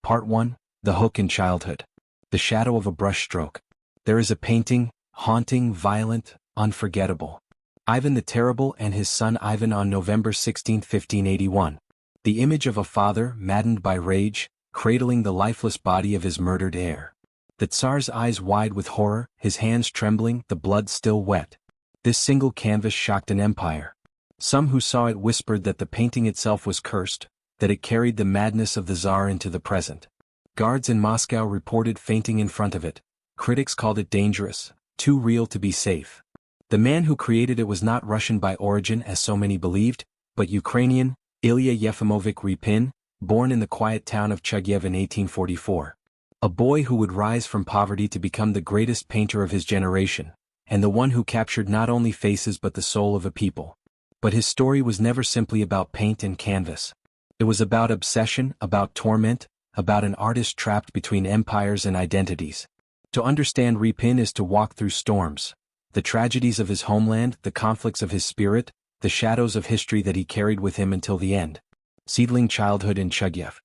Part 1, The Hook in Childhood. The Shadow of a Brushstroke. There is a painting, haunting, violent, unforgettable. Ivan the Terrible and his son Ivan on November 16, 1581. The image of a father, maddened by rage, cradling the lifeless body of his murdered heir. The Tsar's eyes wide with horror, his hands trembling, the blood still wet. This single canvas shocked an empire. Some who saw it whispered that the painting itself was cursed, that it carried the madness of the Tsar into the present. Guards in Moscow reported fainting in front of it. Critics called it dangerous, too real to be safe. The man who created it was not Russian by origin as so many believed, but Ukrainian, Ilya Repin, born in the quiet town of Chugyev in 1844. A boy who would rise from poverty to become the greatest painter of his generation, and the one who captured not only faces but the soul of a people. But his story was never simply about paint and canvas. It was about obsession, about torment, about an artist trapped between empires and identities. To understand Repin is to walk through storms, the tragedies of his homeland, the conflicts of his spirit, the shadows of history that he carried with him until the end. Seedling childhood in Chugyev.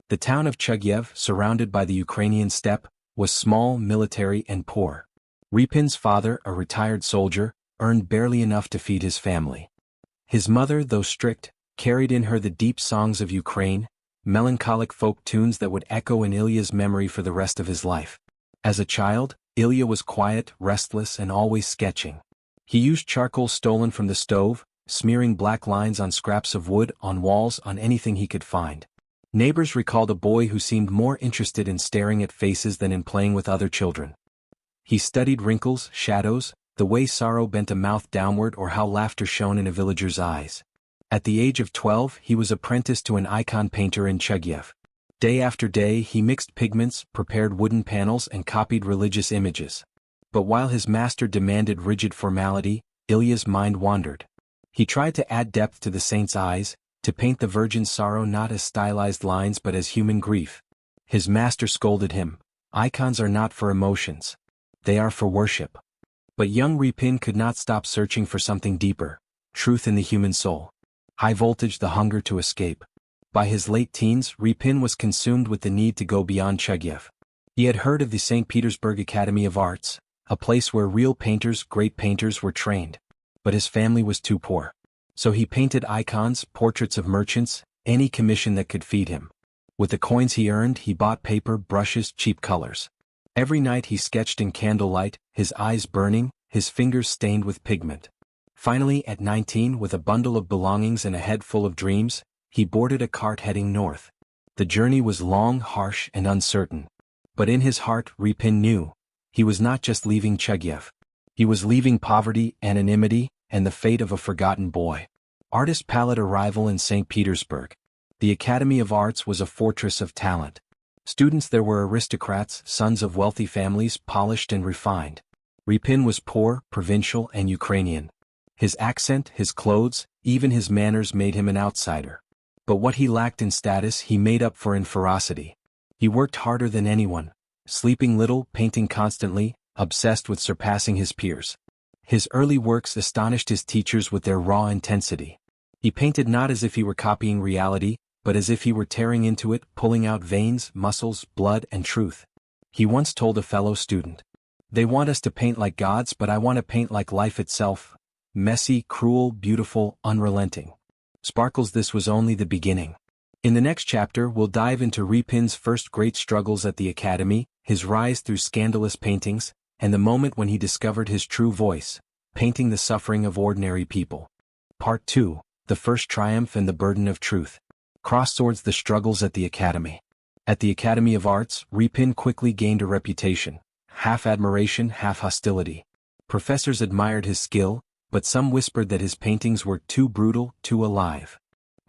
The town of Chugyev, surrounded by the Ukrainian steppe, was small, military, and poor. Repin's father, a retired soldier, earned barely enough to feed his family. His mother, though strict, carried in her the deep songs of Ukraine, melancholic folk tunes that would echo in Ilya's memory for the rest of his life. As a child, Ilya was quiet, restless, and always sketching. He used charcoal stolen from the stove, smearing black lines on scraps of wood, on walls, on anything he could find. Neighbors recalled a boy who seemed more interested in staring at faces than in playing with other children. He studied wrinkles, shadows, the way sorrow bent a mouth downward or how laughter shone in a villager's eyes. At the age of 12, he was apprenticed to an icon painter in Chugyev. Day after day he mixed pigments, prepared wooden panels and copied religious images. But while his master demanded rigid formality, Ilya's mind wandered. He tried to add depth to the saint's eyes, to paint the Virgin's sorrow not as stylized lines but as human grief. His master scolded him. Icons are not for emotions. They are for worship. But young Repin could not stop searching for something deeper, truth in the human soul. High voltage, the hunger to escape. By his late teens, Repin was consumed with the need to go beyond Chugyev. He had heard of the St. Petersburg Academy of Arts, a place where real painters, great painters were trained. But his family was too poor. So he painted icons, portraits of merchants, any commission that could feed him. With the coins he earned, he bought paper, brushes, cheap colors. Every night he sketched in candlelight, his eyes burning, his fingers stained with pigment. Finally, at 19, with a bundle of belongings and a head full of dreams, he boarded a cart heading north. The journey was long, harsh, and uncertain. But in his heart, Repin knew. He was not just leaving Chugyev. He was leaving poverty, anonymity, and the fate of a forgotten boy. Artist palette arrival in St. Petersburg. The Academy of Arts was a fortress of talent. Students there were aristocrats, sons of wealthy families, polished and refined. Repin was poor, provincial, and Ukrainian. His accent, his clothes, even his manners made him an outsider. But what he lacked in status he made up for in ferocity. He worked harder than anyone, sleeping little, painting constantly, obsessed with surpassing his peers. His early works astonished his teachers with their raw intensity. He painted not as if he were copying reality, but as if he were tearing into it, pulling out veins, muscles, blood, and truth. He once told a fellow student, "They want us to paint like gods, but I want to paint like life itself. Messy, cruel, beautiful, unrelenting." Sparkles, this was only the beginning. In the next chapter we'll dive into Repin's first great struggles at the Academy, his rise through scandalous paintings, and the moment when he discovered his true voice, painting the suffering of ordinary people. Part 2, The First Triumph and the Burden of Truth. Cross swords, the struggles at the Academy. At the Academy of Arts, Repin quickly gained a reputation, half admiration, half hostility. Professors admired his skill, but some whispered that his paintings were too brutal, too alive.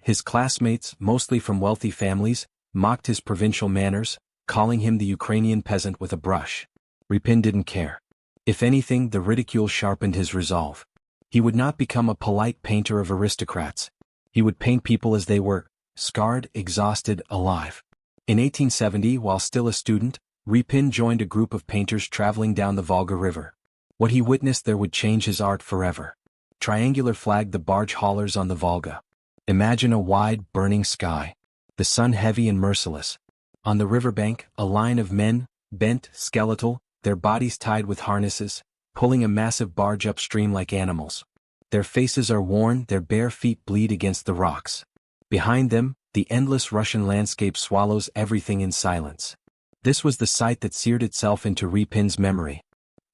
His classmates, mostly from wealthy families, mocked his provincial manners, calling him the Ukrainian peasant with a brush. Repin didn't care. If anything, the ridicule sharpened his resolve. He would not become a polite painter of aristocrats. He would paint people as they were, scarred, exhausted, alive. In 1870, while still a student, Repin joined a group of painters traveling down the Volga River. What he witnessed there would change his art forever. Triangular flagged the barge haulers on the Volga. Imagine a wide, burning sky. The sun heavy and merciless. On the riverbank, a line of men, bent, skeletal, their bodies tied with harnesses, pulling a massive barge upstream like animals. Their faces are worn, their bare feet bleed against the rocks. Behind them, the endless Russian landscape swallows everything in silence. This was the sight that seared itself into Repin's memory.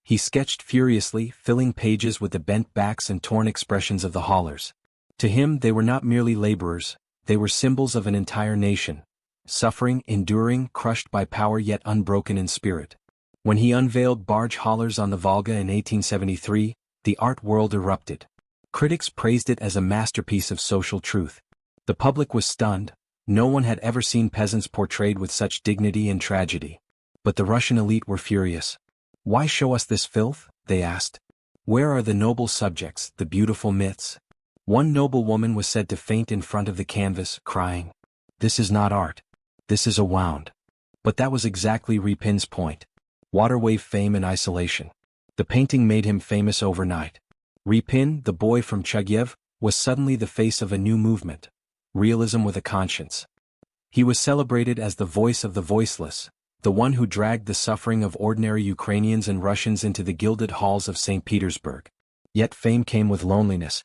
He sketched furiously, filling pages with the bent backs and torn expressions of the haulers. To him they were not merely laborers, they were symbols of an entire nation, suffering, enduring, crushed by power yet unbroken in spirit. When he unveiled barge haulers on the Volga in 1873, the art world erupted. Critics praised it as a masterpiece of social truth. The public was stunned. No one had ever seen peasants portrayed with such dignity and tragedy. But the Russian elite were furious. Why show us this filth? They asked. Where are the noble subjects, the beautiful myths? One noble woman was said to faint in front of the canvas, crying, "This is not art. This is a wound." But that was exactly Repin's point. Waterwave fame and isolation. The painting made him famous overnight. Repin, the boy from Chugyev, was suddenly the face of a new movement. Realism with a conscience. He was celebrated as the voice of the voiceless, the one who dragged the suffering of ordinary Ukrainians and Russians into the gilded halls of St. Petersburg. Yet fame came with loneliness.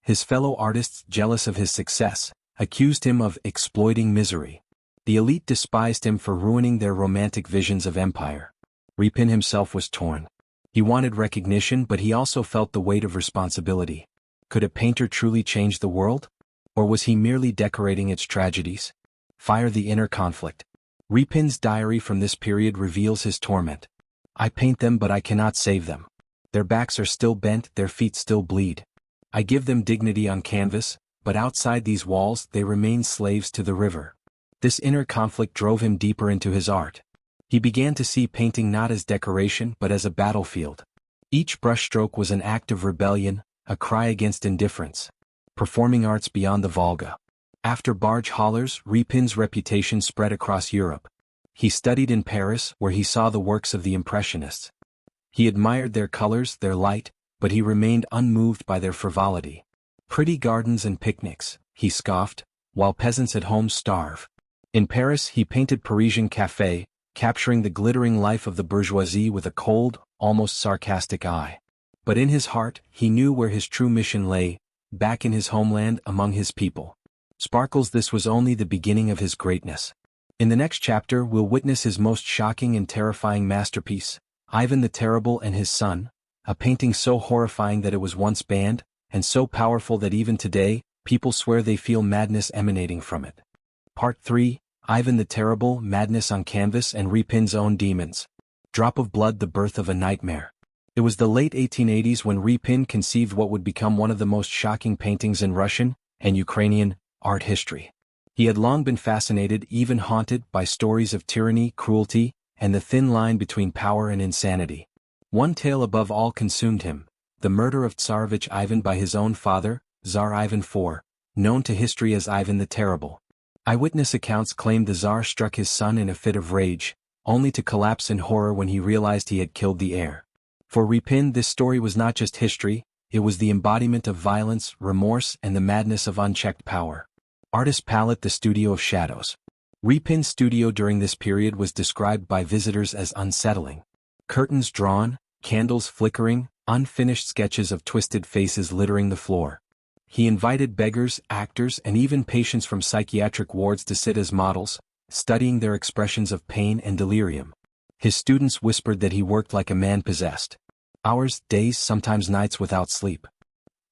His fellow artists, jealous of his success, accused him of exploiting misery. The elite despised him for ruining their romantic visions of empire. Repin himself was torn. He wanted recognition, but he also felt the weight of responsibility. Could a painter truly change the world? Or was he merely decorating its tragedies? Fire the inner conflict. Repin's diary from this period reveals his torment. I paint them but I cannot save them. Their backs are still bent, their feet still bleed. I give them dignity on canvas, but outside these walls they remain slaves to the river. This inner conflict drove him deeper into his art. He began to see painting not as decoration but as a battlefield. Each brushstroke was an act of rebellion, a cry against indifference. Performing arts beyond the Volga. After barge haulers, Repin's reputation spread across Europe. He studied in Paris, where he saw the works of the Impressionists. He admired their colors, their light, but he remained unmoved by their frivolity. Pretty gardens and picnics, he scoffed, while peasants at home starve. In Paris he painted Parisian café, capturing the glittering life of the bourgeoisie with a cold, almost sarcastic eye. But in his heart, he knew where his true mission lay, back in his homeland among his people. Sparkles, this was only the beginning of his greatness. In the next chapter we'll witness his most shocking and terrifying masterpiece, Ivan the Terrible and His Son, a painting so horrifying that it was once banned, and so powerful that even today, people swear they feel madness emanating from it. Part 3, Ivan the Terrible, Madness on Canvas and Repin's Own Demons. Drop of Blood, the Birth of a Nightmare. It was the late 1880s when Repin conceived what would become one of the most shocking paintings in Russian and Ukrainian art history. He had long been fascinated, even haunted, by stories of tyranny, cruelty, and the thin line between power and insanity. One tale above all consumed him, the murder of Tsarevich Ivan by his own father, Tsar Ivan IV, known to history as Ivan the Terrible. Eyewitness accounts claimed the Tsar struck his son in a fit of rage, only to collapse in horror when he realized he had killed the heir. For Repin, this story was not just history, it was the embodiment of violence, remorse, and the madness of unchecked power. Artist palette, the studio of shadows. Repin's studio during this period was described by visitors as unsettling. Curtains drawn, candles flickering, unfinished sketches of twisted faces littering the floor. He invited beggars, actors, and even patients from psychiatric wards to sit as models, studying their expressions of pain and delirium. His students whispered that he worked like a man possessed. Hours, days, sometimes nights without sleep.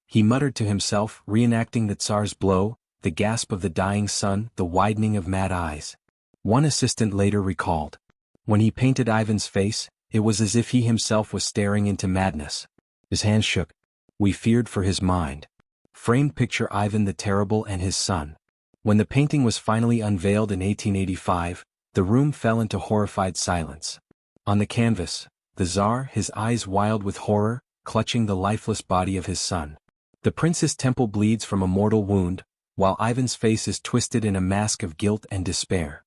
He muttered to himself, reenacting the Tsar's blow, the gasp of the dying son, the widening of mad eyes. One assistant later recalled. When he painted Ivan's face, it was as if he himself was staring into madness. His hands shook. We feared for his mind. Framed picture Ivan the Terrible and His Son. When the painting was finally unveiled in 1885, the room fell into horrified silence. On the canvas, the Tsar, his eyes wild with horror, clutching the lifeless body of his son. The prince's temple bleeds from a mortal wound, while Ivan's face is twisted in a mask of guilt and despair.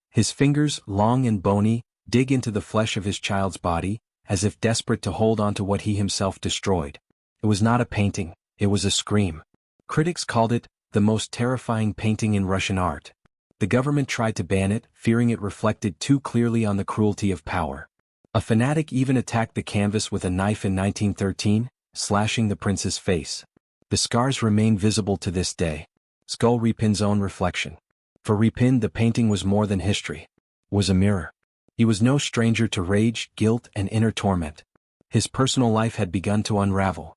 His fingers, long and bony, dig into the flesh of his child's body, as if desperate to hold on to what he himself destroyed. It was not a painting, it was a scream. Critics called it the most terrifying painting in Russian art. The government tried to ban it, fearing it reflected too clearly on the cruelty of power. A fanatic even attacked the canvas with a knife in 1913, slashing the prince's face. The scars remain visible to this day. Skull Repin's own reflection. For Repin, the painting was more than history. Was a mirror. He was no stranger to rage, guilt, and inner torment. His personal life had begun to unravel.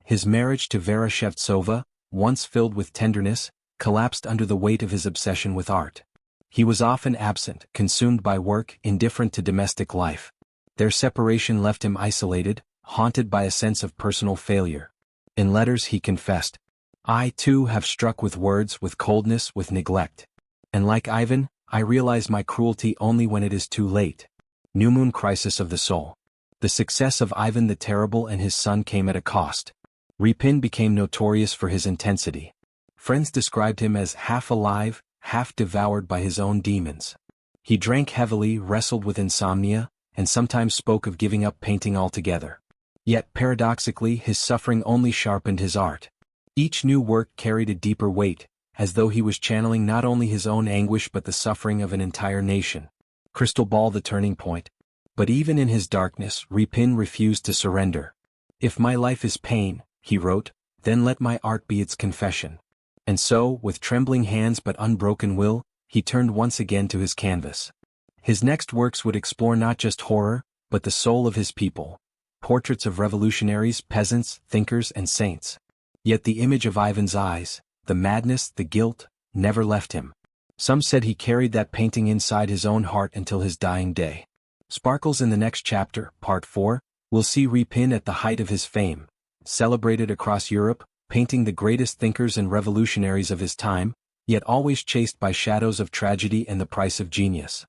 His marriage to Vera Shevtsova, once filled with tenderness, collapsed under the weight of his obsession with art. He was often absent, consumed by work, indifferent to domestic life. Their separation left him isolated, haunted by a sense of personal failure. In letters he confessed, "I too have struck with words, with coldness, with neglect. And like Ivan, I realize my cruelty only when it is too late." New Moon Crisis of the Soul. The success of Ivan the Terrible and his son came at a cost. Repin became notorious for his intensity. Friends described him as half alive, half devoured by his own demons. He drank heavily, wrestled with insomnia, and sometimes spoke of giving up painting altogether. Yet paradoxically, his suffering only sharpened his art. Each new work carried a deeper weight, as though he was channeling not only his own anguish but the suffering of an entire nation. Crystal Ball, the turning point. But even in his darkness, Repin refused to surrender. "If my life is pain," he wrote, "then let my art be its confession." And so, with trembling hands but unbroken will, he turned once again to his canvas. His next works would explore not just horror, but the soul of his people. Portraits of revolutionaries, peasants, thinkers, and saints. Yet the image of Ivan's eyes, the madness, the guilt, never left him. Some said he carried that painting inside his own heart until his dying day. Sparkles in the next chapter, Part 4, will see Repin at the height of his fame, celebrated across Europe, painting the greatest thinkers and revolutionaries of his time, yet always chased by shadows of tragedy and the price of genius.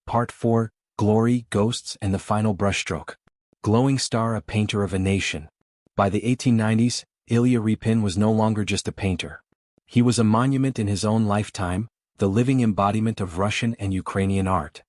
Part 4, Glory, Ghosts, and the Final Brushstroke. Glowing star, a painter of a nation. By the 1890s, Ilya Repin was no longer just a painter. He was a monument in his own lifetime, the living embodiment of Russian and Ukrainian art.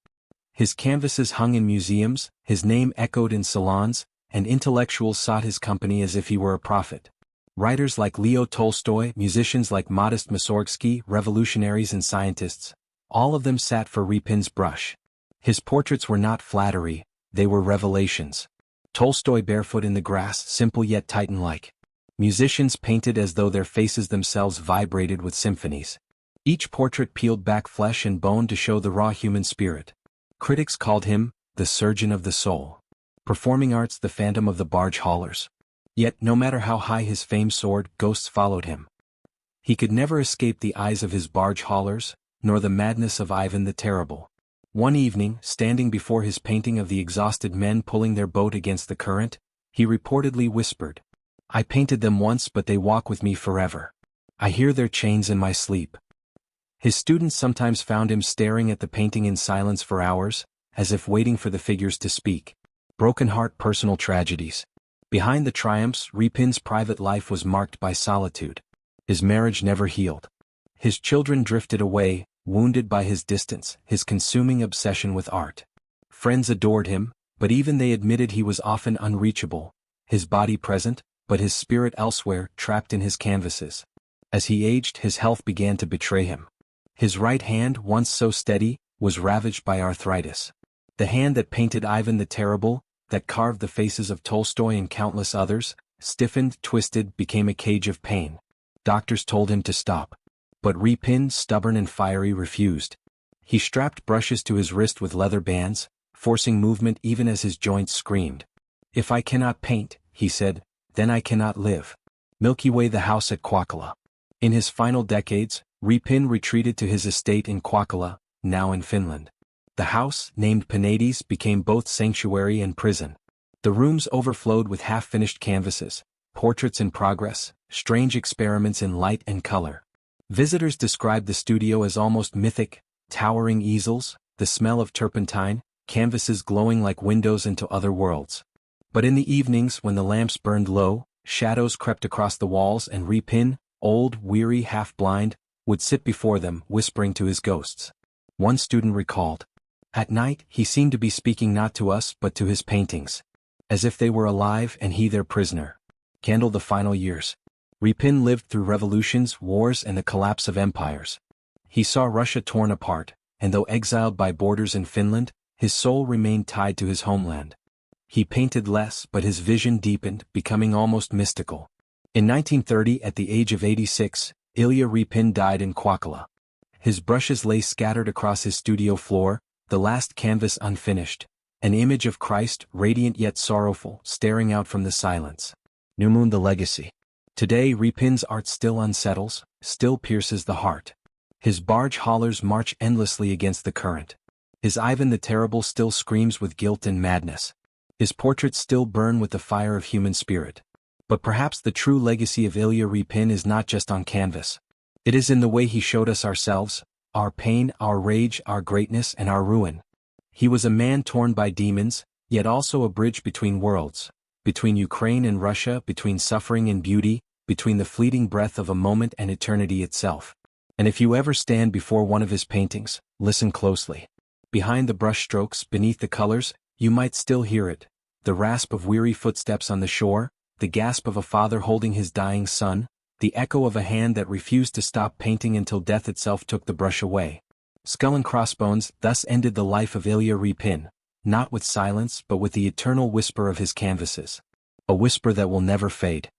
His canvases hung in museums, his name echoed in salons, and intellectuals sought his company as if he were a prophet. Writers like Leo Tolstoy, musicians like Modest Mussorgsky, revolutionaries and scientists, all of them sat for Repin's brush. His portraits were not flattery, they were revelations. Tolstoy barefoot in the grass, simple yet Titan-like. Musicians painted as though their faces themselves vibrated with symphonies. Each portrait peeled back flesh and bone to show the raw human spirit. Critics called him the surgeon of the soul. Performing arts, the phantom of the barge haulers. Yet, no matter how high his fame soared, ghosts followed him. He could never escape the eyes of his barge haulers, nor the madness of Ivan the Terrible. One evening, standing before his painting of the exhausted men pulling their boat against the current, he reportedly whispered, "I painted them once, but they walk with me forever. I hear their chains in my sleep." His students sometimes found him staring at the painting in silence for hours, as if waiting for the figures to speak. Broken heart, personal tragedies. Behind the triumphs, Repin's private life was marked by solitude. His marriage never healed. His children drifted away, wounded by his distance, his consuming obsession with art. Friends adored him, but even they admitted he was often unreachable, his body present, but his spirit elsewhere, trapped in his canvases. As he aged, his health began to betray him. His right hand, once so steady, was ravaged by arthritis. The hand that painted Ivan the Terrible, that carved the faces of Tolstoy and countless others, stiffened, twisted, became a cage of pain. Doctors told him to stop. But Repin, stubborn and fiery, refused. He strapped brushes to his wrist with leather bands, forcing movement even as his joints screamed. "If I cannot paint," he said, "then I cannot live." Milky Way, the house at Kwakala. In his final decades, Repin retreated to his estate in Kwakala, now in Finland. The house, named Penades, became both sanctuary and prison. The rooms overflowed with half-finished canvases, portraits in progress, strange experiments in light and color. Visitors described the studio as almost mythic, towering easels, the smell of turpentine, canvases glowing like windows into other worlds. But in the evenings when the lamps burned low, shadows crept across the walls and Repin, old, weary, half-blind, would sit before them, whispering to his ghosts. One student recalled, "At night, he seemed to be speaking not to us but to his paintings. As if they were alive and he their prisoner." Candle, the final years. Repin lived through revolutions, wars, and the collapse of empires. He saw Russia torn apart, and though exiled by boarders in Finland, his soul remained tied to his homeland. He painted less, but his vision deepened, becoming almost mystical. In 1930, at the age of 86, Ilya Repin died in Kwakala. His brushes lay scattered across his studio floor, the last canvas unfinished, an image of Christ, radiant yet sorrowful, staring out from the silence. New Moon, the legacy. Today Repin's art still unsettles, still pierces the heart. His barge haulers march endlessly against the current. His Ivan the Terrible still screams with guilt and madness. His portraits still burn with the fire of human spirit. But perhaps the true legacy of Ilya Repin is not just on canvas. It is in the way he showed us ourselves, our pain, our rage, our greatness, and our ruin. He was a man torn by demons, yet also a bridge between worlds, between Ukraine and Russia, between suffering and beauty, between the fleeting breath of a moment and eternity itself. And if you ever stand before one of his paintings, listen closely. Behind the brushstrokes, beneath the colors, you might still hear it, the rasp of weary footsteps on the shore, the gasp of a father holding his dying son, the echo of a hand that refused to stop painting until death itself took the brush away. Skull and Crossbones, thus ended the life of Ilya Repin, not with silence but with the eternal whisper of his canvases. A whisper that will never fade.